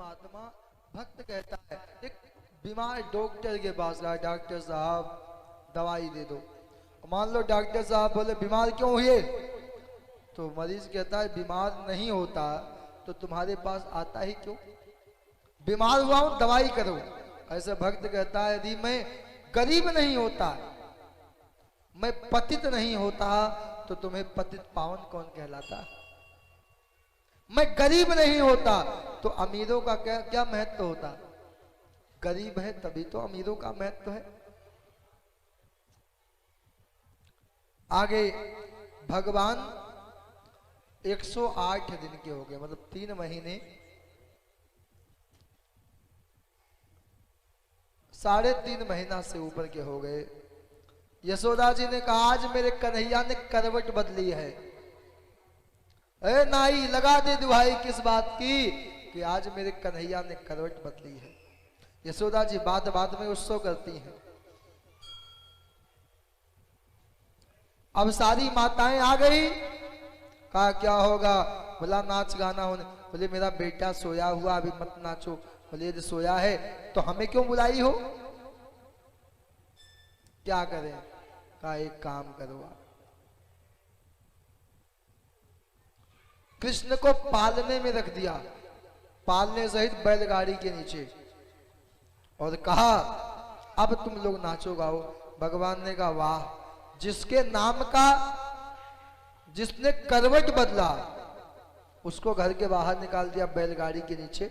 परमात्मा भक्त कहता है, एक बीमार डॉक्टर के पास गया, डॉक्टर साहब दवाई दे दो। मान लो डॉक्टर साहब बोले बीमार क्यों हुए, तो मरीज कहता है बीमार नहीं होता तो तुम्हारे पास आता ही क्यों, बीमार हुआ हूं दवाई करो। ऐसे भक्त कहता है यदि मैं गरीब नहीं होता, मैं पतित नहीं होता तो तुम्हें पतित पावन कौन कहलाता। मैं गरीब नहीं होता तो अमीरों का क्या क्या महत्व होता, गरीब है तभी तो अमीरों का महत्व है। आगे भगवान 108 दिन के हो गए, मतलब 3 महीने 3.5 महीना से ऊपर के हो गए। यशोदा जी ने कहा आज मेरे कन्हैया ने करवट बदली है। ए नाई लगा दे दुहाई किस बात की कि आज मेरे कन्हैया ने करवट बदली है। यशोदा जी बात बात में उत्सव करती हैं। अब सारी माताएं आ गई, कहा क्या होगा, बोला नाच गाना होने, बोले मेरा बेटा सोया हुआ अभी मत नाचो, बोले यदि सोया है तो हमें क्यों बुलाई हो, क्या करें, कहा एक काम करो आप कृष्ण को पालने में रख दिया, पालने सहित बैलगाड़ी के नीचे, और कहा अब तुम लोग नाचो गाओ। भगवान ने कहा वाह, जिसके नाम का जिसने करवट बदला उसको घर के बाहर निकाल दिया बैलगाड़ी के नीचे,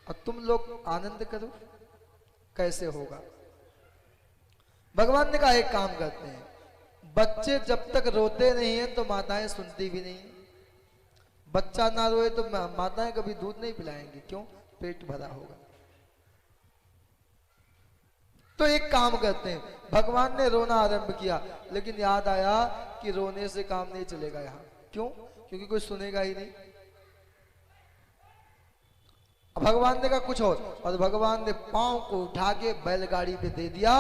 और तुम लोग आनंद करो, कैसे होगा। भगवान ने कहा एक काम करते हैं, बच्चे जब तक रोते नहीं है तो माताएं सुनती भी नहीं, बच्चा ना रोए तो माताएं कभी दूध नहीं पिलाएंगी, क्यों, पेट भरा होगा। तो एक काम करते हैं, भगवान ने रोना आरंभ किया, लेकिन याद आया कि रोने से काम नहीं चलेगा यहां, क्यों, क्योंकि कोई सुनेगा ही नहीं। भगवान ने कहा कुछ और भगवान ने पांव को उठा के बैलगाड़ी पे दे दिया,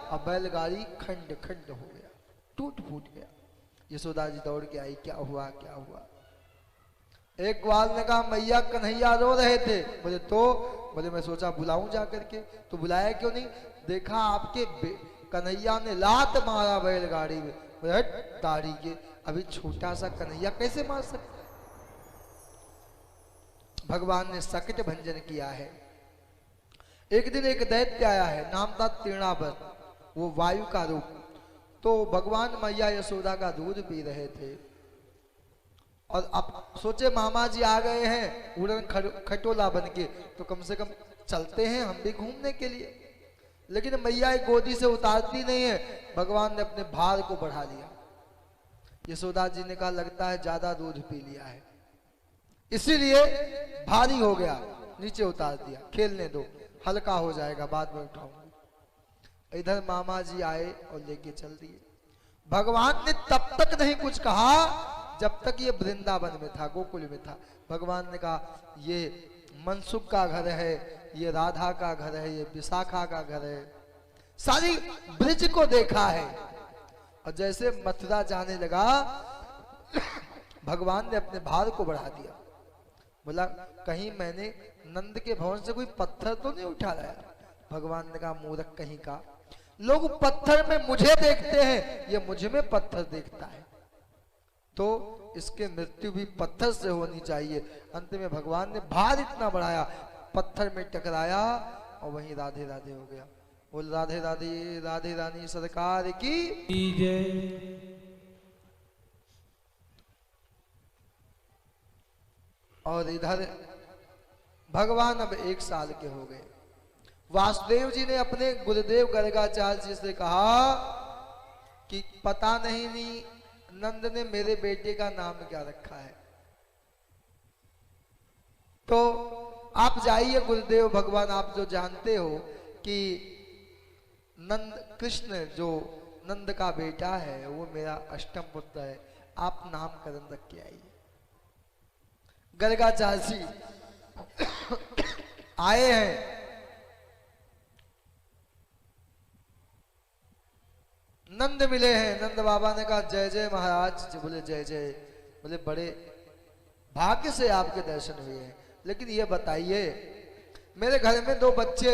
और बैलगाड़ी खंड खंड हो गया, टूट फूट गया। यशोदा जी दौड़ के आई, क्या हुआ क्या हुआ। एक ग्वाल ने कहा मैया कन्हैया रो रहे थे, बोले तो, बोले मैं सोचा बुलाऊं जा करके, तो बुलाया क्यों नहीं, देखा आपके कन्हैया ने लात मारा बैलगाड़ी में, बोले दाढ़ी के, अभी छोटा सा कन्हैया कैसे मार सकता। भगवान ने सकट भंजन किया है। एक दिन एक दैत्य आया है, नाम था तृणावर, वो वायु का रूप, तो भगवान मैया यशोदा का दूध पी रहे थे, और अब सोचे मामा जी आ गए हैं उड़न खटोला बन के, तो कम से कम चलते हैं हम भी घूमने के लिए, लेकिन मैया गोदी से उतारती नहीं है। भगवान ने अपने भार को बढ़ा लिया। यशोदा जी ने कहा लगता है ज्यादा दूध पी लिया है, इसीलिए भारी हो गया, नीचे उतार दिया, खेलने दो हल्का हो जाएगा बाद में उठाऊंगी। इधर मामा जी आए और लेके चल दिए। भगवान ने तब तक नहीं कुछ कहा जब तक ये वृंदावन में था, गोकुल में था। भगवान ने कहा ये मनसुख का घर है, ये राधा का घर है, ये विशाखा का घर है, सारी ब्रिज को देखा है। और जैसे मथुरा जाने लगा भगवान ने अपने भार को बढ़ा दिया, बोला कहीं मैंने नंद के भवन से कोई पत्थर तो नहीं उठा लाया। भगवान ने कहा मूर्ख कहीं का, लोग पत्थर में मुझे देखते हैं, ये मुझ में पत्थर देखता है, तो इसके मृत्यु भी पत्थर से होनी चाहिए। अंत में भगवान ने भार इतना बढ़ाया, पत्थर में टकराया और वहीं राधे राधे हो गया। बोल राधे राधे, राधे रानी सरकार की जय। और इधर भगवान अब 1 साल के हो गए। वासुदेव जी ने अपने गुरुदेव गर्गाचार्य जी से कहा कि पता नहीं नंद ने मेरे बेटे का नाम क्या रखा है, तो आप जाइए गुरुदेव भगवान, आप जो जानते हो कि नंद कृष्ण जो नंद का बेटा है वो मेरा अष्टम पुत्र है, आप नामकरण रख के आइए। गर्गाचार्य जी आए हैं, नंद मिले हैं। नंद बाबा ने कहा जय जय महाराज। बोले जय जय। बोले बड़े भाग्य से आपके दर्शन हुए हैं, लेकिन ये बताइए मेरे घर में 2 बच्चे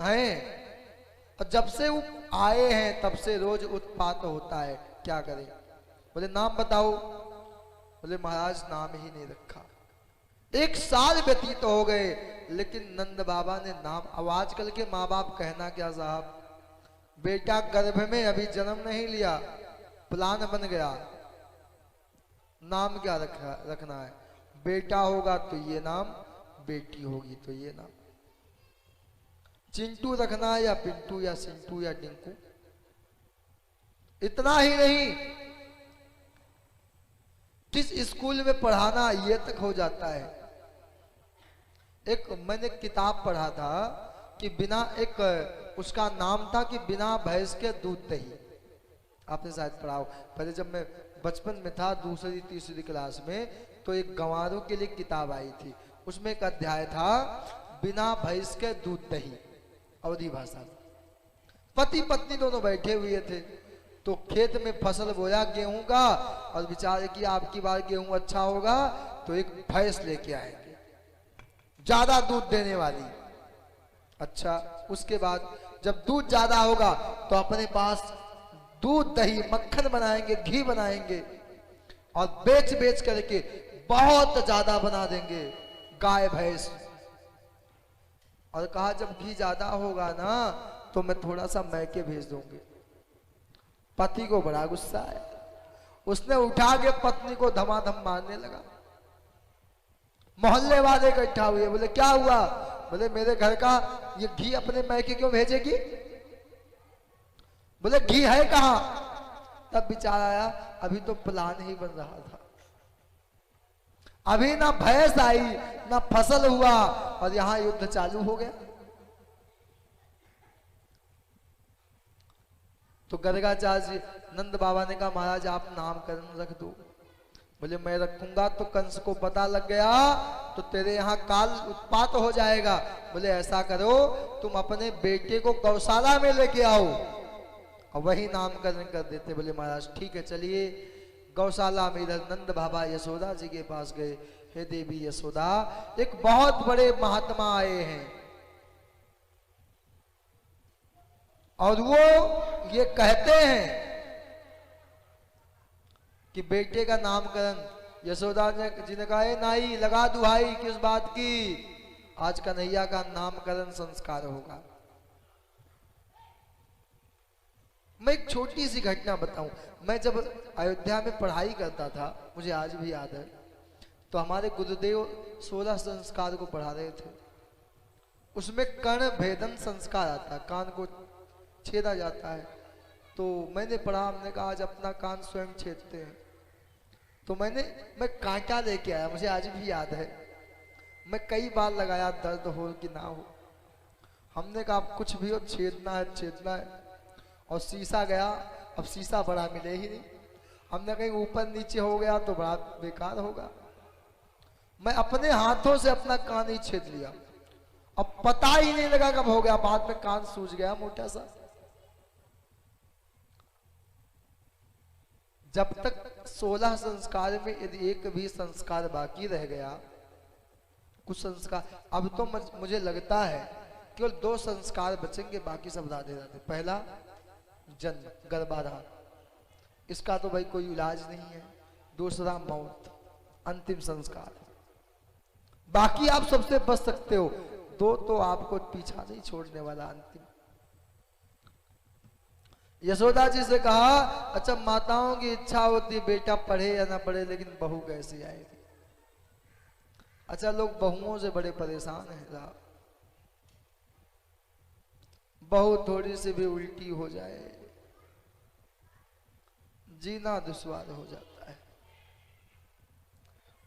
हैं और जब से वो आए हैं तब से रोज उत्पात होता है, क्या करें? बोले नाम बताओ। बोले महाराज नाम ही नहीं रखा। 1 साल व्यतीत हो गए लेकिन नंद बाबा ने नाम। अब आजकल के माँ बाप कहना क्या साहब, बेटा गर्भ में अभी जन्म नहीं लिया, प्लान बन गया, नाम क्या रखना है? बेटा होगा तो ये नाम, बेटी होगी तो ये नाम। चिंटू रखना है या पिंटू या सिंटू या टिंकू। इतना ही नहीं, किस स्कूल में पढ़ाना ये तक हो जाता है। एक मैंने किताब पढ़ा था कि बिना एक उसका नाम था कि बिना भैंस के दूध दही। आपने शायद पढ़ा हो। पहले जब मैं बचपन में था, दूसरी तीसरी क्लास में, तो एक गंवारों के लिए किताब आई थी। उसमें एक अध्याय था बिना भैंस के दूध दही, अवधी भाषा। पति पत्नी दोनों बैठे हुए थे, तो खेत में फसल बोया गेहूं का, और विचार कि आपकी बार गेहूं अच्छा होगा तो एक भैंस लेके आएंगे ज्यादा दूध देने वाली। अच्छा, उसके बाद जब दूध ज्यादा होगा तो अपने पास दूध दही मक्खन बनाएंगे, घी बनाएंगे और बेच बेच करके बहुत ज्यादा बना देंगे गाय भैंस। और कहा जब घी ज्यादा होगा ना तो मैं थोड़ा सा मैके भेज दूंगी। पति को बड़ा गुस्सा है, उसने उठा के पत्नी को धमाधम मारने लगा। मोहल्ले वाले इकट्ठा हुए, बोले क्या हुआ? बोले मेरे घर का ये घी अपने मैके क्यों भेजेगी? बोले घी है कहां? तब विचार आया अभी तो प्लान ही बन रहा था, अभी ना भैंस आई ना फसल हुआ और यहां युद्ध चालू हो गया। तो गर्गाचार्य जी नंद बाबा ने कहा महाराज आप नामकरण रख दो। बोले मैं रखूंगा तो कंस को पता लग गया तो तेरे यहाँ काल उत्पात हो जाएगा। बोले ऐसा करो तुम अपने बेटे को गौशाला में लेके आओ और वही नामकरण कर देते। बोले महाराज ठीक है चलिए। गौशाला में इधर नंद बाबा यशोदा जी के पास गए। हे देवी यशोदा, एक बहुत बड़े महात्मा आए हैं और वो ये कहते हैं कि बेटे का नामकरण। यशोदा जी ने कहा नाई लगा दुहाई किस बात की, आज कन्हैया का नामकरण संस्कार होगा। मैं एक छोटी सी घटना बताऊं। मैं जब अयोध्या में पढ़ाई करता था, मुझे आज भी याद है, तो हमारे गुरुदेव 16 संस्कार को पढ़ा रहे थे। उसमें कर्ण भेदन संस्कार आता है, कान को छेदा जाता है। तो मैंने पढ़ा, हमने कहा आज अपना कान स्वयं छेदते हैं। तो मैं कांटा लेके आया, मुझे आज भी याद है। मैं कई बार लगाया, दर्द हो कि ना हो। हमने कहा कुछ भी हो छेदना है छेदना है। और शीशा गया, अब शीशा बड़ा मिले ही नहीं। हमने कहीं ऊपर नीचे हो गया तो बड़ा बेकार होगा। मैं अपने हाथों से अपना कान ही छेद लिया। अब पता ही नहीं लगा कब हो गया, बाद में कान सूज गया मोटा सा। जब तक 16 संस्कार में यदि एक भी संस्कार बाकी रह गया, कुछ संस्कार, अब तो मुझे लगता है केवल 2 संस्कार बचेंगे, बाकी सब राधे राधे। पहला जन्म, गर्भाधान, इसका तो भाई कोई इलाज नहीं है। दूसरा मौत, अंतिम संस्कार। बाकी आप सबसे बच सकते हो, 2 तो आपको पीछा नहीं छोड़ने वाला, अंतिम। यशोदा जी से कहा अच्छा माताओं की इच्छा होती बेटा पढ़े या ना पढ़े, लेकिन बहू कैसी आएगी? अच्छा लोग बहुओं से बड़े परेशान हैं। बहू थोड़ी सी भी उल्टी हो जाए जीना दुश्वार हो जाता है।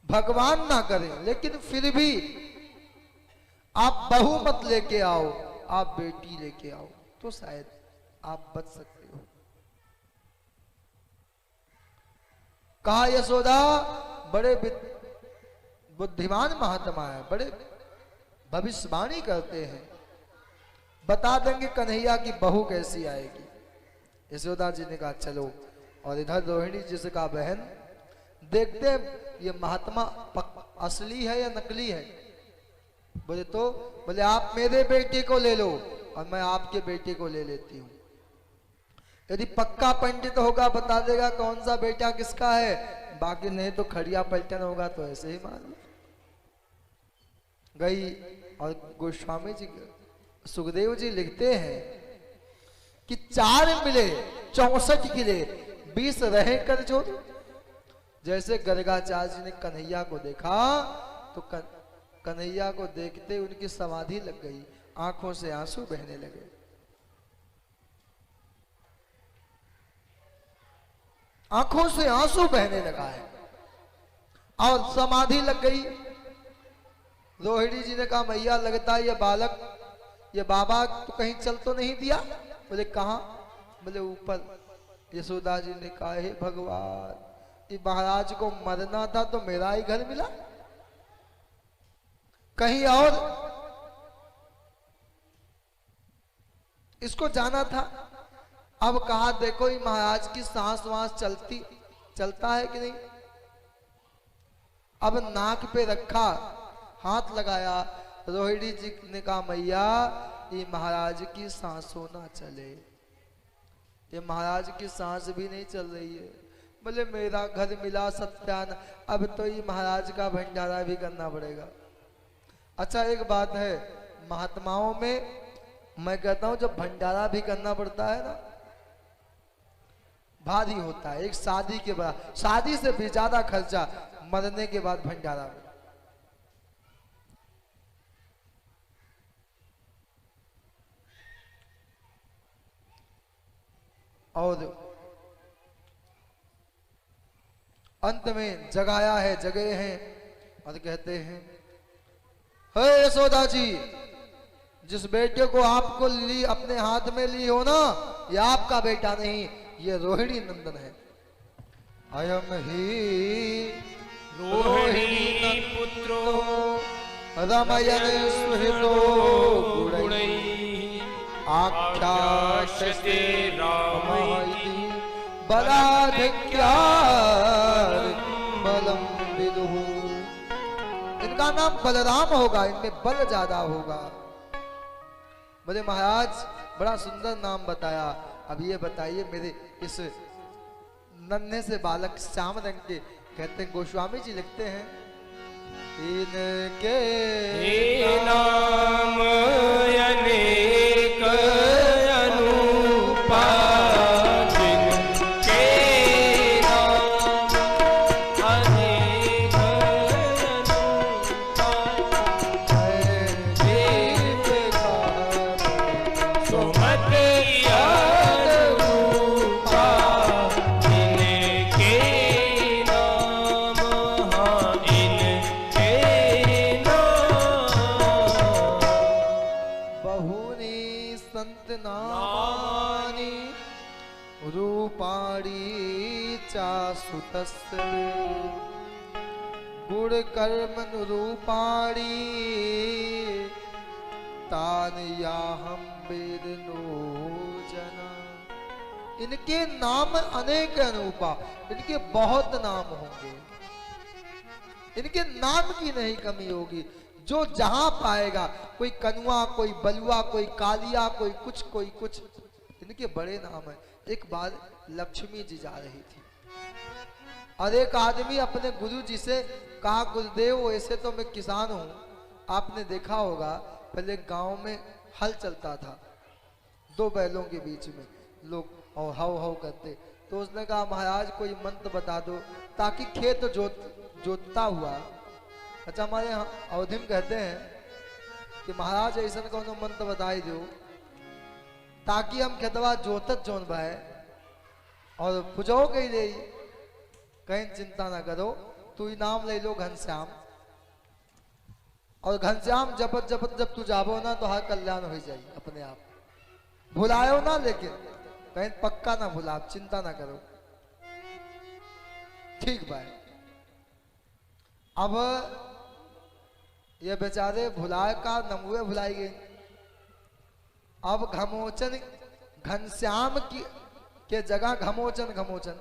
भगवान ना करें, लेकिन फिर भी आप बहू मत लेके आओ, आप बेटी लेके आओ तो शायद आप बच सकते हो। कहा यशोदा बड़े बुद्धिमान महात्मा है, बड़े भविष्यवाणी करते हैं, बता देंगे कन्हैया की बहू कैसी आएगी। यशोदा जी ने कहा चलो। और इधर रोहिणी जी से कहा बहन देखते ये महात्मा असली है या नकली है। बोले तो बोले आप मेरे बेटे को ले लो और मैं आपके बेटे को ले लेती हूँ। यदि पक्का पंडित होगा बता देगा कौन सा बेटा किसका है, बाकी नहीं तो खड़िया पलटन होगा तो ऐसे ही मान लो। गई और गोस्वामी जी सुखदेव जी लिखते हैं कि 4 मिले 64 किले 20 रहे कर जोड़। जैसे गर्गाचार्य जी ने कन्हैया को देखा तो कन्हैया को देखते उनकी समाधि लग गई, आंखों से आंसू बहने लगे। आंखों से आंसू बहने लगा है और समाधि लग गई। रोहिणी जी ने कहा मैया लगता है ये बालक, ये बाबा तो कहीं चल तो नहीं दिया? बोले कहां? बोले ऊपर। यशोदा जी ने कहा हे भगवान, ये महाराज को मरना था तो मेरा ही घर मिला, कहीं और इसको जाना था। अब कहा देखो ये महाराज की सांस वांस चलता है कि नहीं। अब नाक पे रखा, हाथ लगाया। रोहिणी जी ने कहा मैया ये महाराज की सांसों ना चले, ये महाराज की सांस भी नहीं चल रही है। बोले मेरा घर मिला सत्यान, अब तो ये महाराज का भंडारा भी करना पड़ेगा। अच्छा एक बात है महात्माओं में, मैं कहता हूं जब भंडारा भी करना पड़ता है ना भारी होता है। एक शादी के बाद, शादी से भी ज्यादा खर्चा मरने के बाद भंडारा में। और अंत में जगाया है, जगे हैं और कहते हैं हे यशोदा जी, जिस बेटे को आपको ली अपने हाथ में ली हो ना, ये आपका बेटा नहीं, ये रोहिणी नंदन है। अयम ही रोहिणी पुत्रो रमयन सुहृदो गुणैः आख्यास्यते रामैति बलाधिक्यात् बलम विदुः। इनका नाम बलराम होगा, इनमें बल ज्यादा होगा। बोले महाराज बड़ा सुंदर नाम बताया, अब ये बताइए मेरे इस नन्हे से बालक श्याम रंग के, कहते हैं गोस्वामी जी लिखते हैं इनके नाम अनेक अनुपा, जिनके नाम अनेक अनुपा, सुमति अनुपा, इनके नाम, हाँ इनके बहुनी संत नामानि रूपाणी चासुतस्य गुण कर्म रूपाणी तानयाहम वेद नो जना। इनके नाम अनेक अनुपा, इनके बहुत नाम होंगे, इनके नाम की नहीं कमी होगी। जो जहां पाएगा, कोई कनुआ, कोई बलुआ, कोई कालिया, कोई कुछ, इनके बड़े नाम है। एक बार लक्ष्मी जी जा रही थी और एक आदमी अपने गुरु जी से कहा गुरुदेव वैसे तो मैं किसान हूं, आपने देखा होगा पहले गांव में हल चलता था, 2 बैलों के बीच में लोग और हाउ हाउ करते। तो उसने कहा महाराज कोई मंत्र बता दो ताकि खेत जोतता हुआ। अच्छा हमारे यहाँ अवधि में कहते हैं कि महाराज ऐसा कौन मंत्र बताई दो ताकि हम खेतवा जोतत जोन भाई और पुजो गई ले, कहीं चिंता ना करो, तू इनाम ले लो घनश्याम, और घनश्याम जब तू जाबो ना तो हर कल्याण हो जाए अपने आप, भुलायो ना, लेकिन कहीं पक्का ना भुला, चिंता ना करो। ठीक भाई। अब ये बेचारे भुलाए का नमुए भुलाई गए। अब घमोचन घनश्याम की के जगह घमोचन।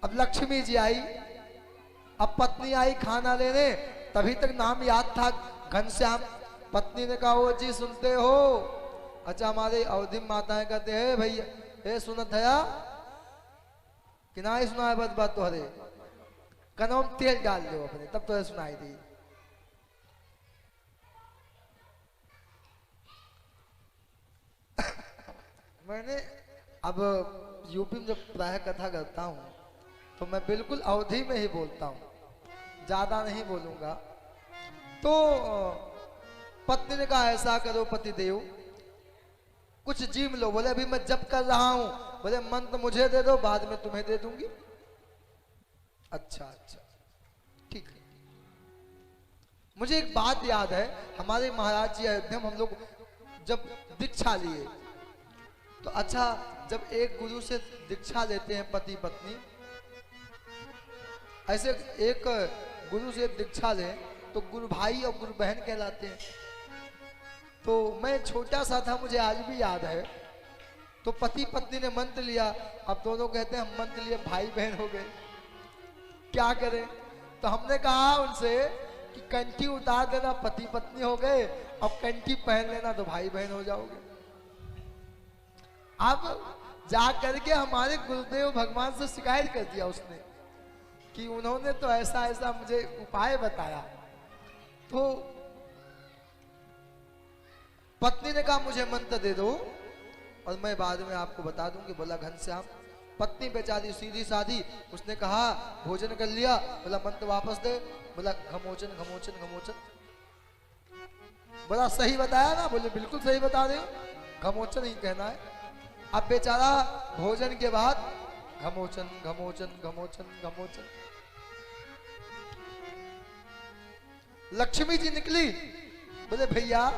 अब लक्ष्मी जी आई, अब पत्नी आई खाना लेने, तभी तक नाम याद था घनश्याम। पत्नी ने कहा, वो जी सुनते हो? अच्छा, हमारे अवधि माताएं कहते हैं, भैया हे सुनत है कि ना ही सुना है? बस बात तो हरे कनों में तेल डाल दो अपने, तब तो सुनाई दी। मैंने अब यूपी में जब प्राय कथा करता हूँ तो मैं बिल्कुल अवधि में ही बोलता हूँ, ज्यादा नहीं बोलूंगा। तो पत्नी ने कहा, ऐसा करो पति देव, कुछ जीम लो। बोले अभी मैं जप कर रहा हूं। बोले मंत्र मुझे दे दो, बाद में तुम्हें दे दूंगी। अच्छा अच्छा ठीक है। मुझे एक बात याद है, हमारे महाराज जी अयोध्या में हम लोग जब दीक्षा लिए तो अच्छा, जब एक गुरु से दीक्षा लेते हैं पति पत्नी, ऐसे एक गुरु से दीक्षा ले तो गुरु भाई और गुरु बहन कहलाते हैं। तो मैं छोटा सा था, मुझे आज भी याद है। तो पति पत्नी ने मंत्र लिया, अब दोनों कहते हैं हम मंत्र लिए भाई बहन हो गए, क्या करें? तो हमने कहा उनसे कि कंठी उतार देना, पति पत्नी हो गए, अब कंठी पहन लेना तो भाई बहन हो जाओगे। अब जा करके हमारे गुरुदेव भगवान से शिकायत कर दिया उसने कि उन्होंने तो ऐसा ऐसा मुझे उपाय बताया। तो पत्नी ने कहा मुझे मंत्र दे दो और मैं बाद में आपको बता दूंगी। बोला घनश्याम। पत्नी बेचारी सीधी साधी, उसने कहा भोजन कर लिया। बोला मंत्र वापस दे। बोला घमोचन घमोचन घमोचन। बोला सही बताया ना? बोले बिल्कुल सही बता रहे हो, घमोचन ही कहना है। अब बेचारा भोजन के बाद घमोचन घमोचन घमोचन घमोचन। लक्ष्मी जी निकली। बोले भैया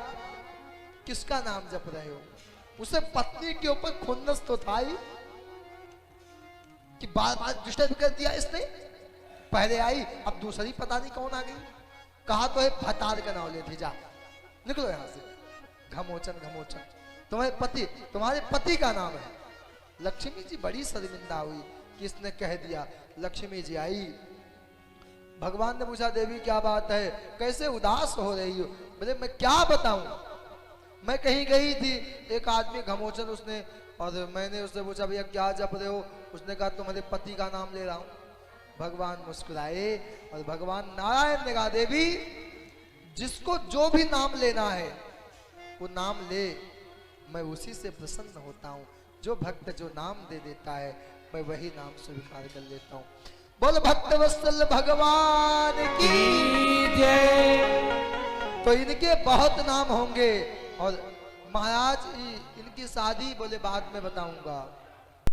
किसका नाम जप रहे हो? उसे पत्नी के ऊपर खुन्नस तो था ही कि बार बार डिस्टर्ब कर दिया इसने। पहले आई, अब दूसरी पता नहीं कौन आ गई। कहा तो है भतार का नाम लेते, जा निकलो यहां से। घमोचन घमोचन, तुम्हारे पति का नाम है। लक्ष्मी जी बड़ी शर्मिंदा हुई कि इसने कह दिया। लक्ष्मी जी आई, भगवान ने पूछा देवी क्या बात है, कैसे उदास हो रही हो? बोले मैं क्या बताऊं, मैं कहीं गई थी, एक आदमी घमोचन उसने, और मैंने उससे पूछा भैया क्या जप रहे हो? उसने कहा तुम्हारे पति का नाम ले रहा हूं। भगवान मुस्कुराए और भगवान नारायण ने कहा देवी जिसको जो भी नाम लेना है वो नाम ले, मैं उसी से प्रसन्न होता हूँ। जो भक्त जो नाम दे देता है मैं वही नाम स्वीकार कर लेता हूँ। बोल भक्त वत्सल भगवान की जय। तो इनके बहुत नाम होंगे और महाराज इनकी शादी बोले बाद में बताऊंगा।